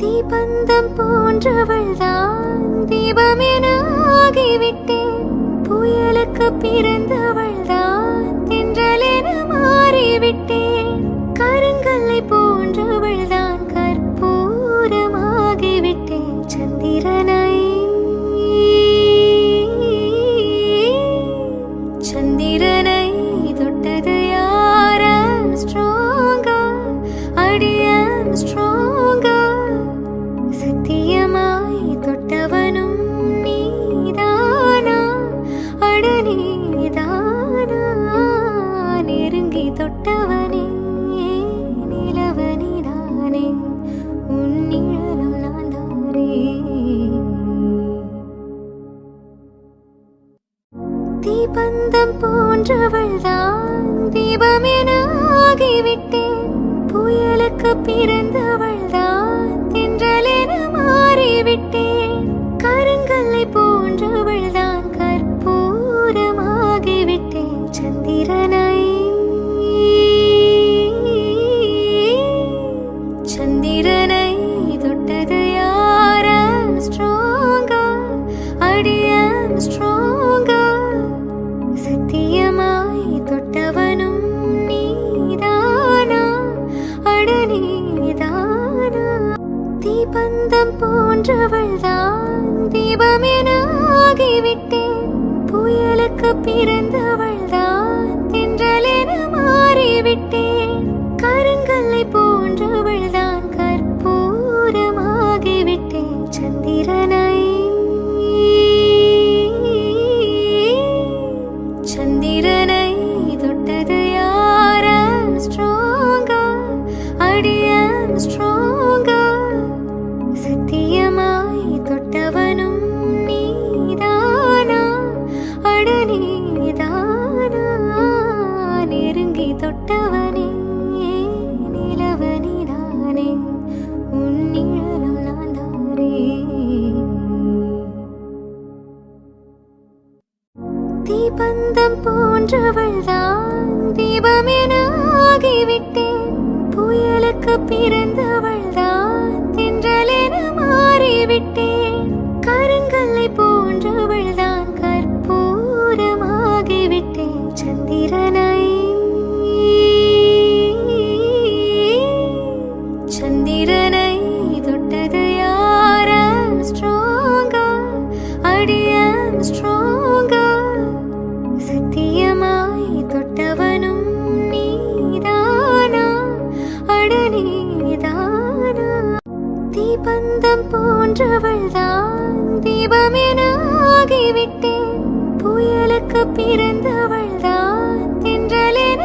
தீபந்தம் போன்றவள்தான் தீபமென ஆகிவிட்டேன். புயலுக்கு பிறந்தவள்தான் தென்றலென மாறிவிட்டேன். கருங்கல்லை போன்றவள்தான் கற்பூரமாகிவிட்டேன். சந்திரனை தொட்டது யார்? I'm stronger, அடி I'm stronger. சத்தியமாய் தொட்டவனும் நீதானா? அட நீதானா? நெருங்கி தொட்டவனே நிலவனிதானே, உன் நிழலும் நான் தானே. தீபந்தம் போன்றவள்தான் தீபமென ஆகிவிட்டேன். புயலுக்கு பிறந்தவள்தான் தென்றலென மாறிவிட்டேன். கருங்கல்லை போன்றவள்தான் கற்பூரமாகிவிட்டேன். சந்திரனை தொட்டது யார்? I'm stronger, அடி I'm stronger. சத்தியமாய் தொட்டவனும் நீதானா? அட நீதானா? தீபந்தம் போன்றவள்தான் தீபமென ஆகிவிட்டேன். புயலுக்கு பிறந்தவள்தான் தென்றலென மாறிவிட்டேன். கருங்கல்லை போன்றவள்தான் கற்பூரமாகிவிட்டேன். சந்திரனை தொட்டது யார்? I'm stronger, அடி I'm stronger. சத்தியமாய் தொட்டவனும் நீதானா? அட நீதானா? நெருங்கி தொட்டவனே நிலவனிதானே, உன் நிழலும் நான் தானே. தீபந்தம் போன்றவள்தான் தீபமென ஆகிவிட்டேன். புயலுக்கு பிறந்தவள்தான் தென்றலென மாறிவிட்டேன். கருங்கல்லை போன்றவள்தான் கற்பூரமாகிவிட்டேன். சந்திரனை தொட்டது யார்? I'm stronger, அடி I'm stronger. சத்தியமாய் தொட்டவனும் நீதானா? அட நீதானா? தீபந்தம் போன்றவள்தான் தீபமென ஆகிவிட்டேன். புயலுக்கு பிறந்தவள்தான் தென்றலென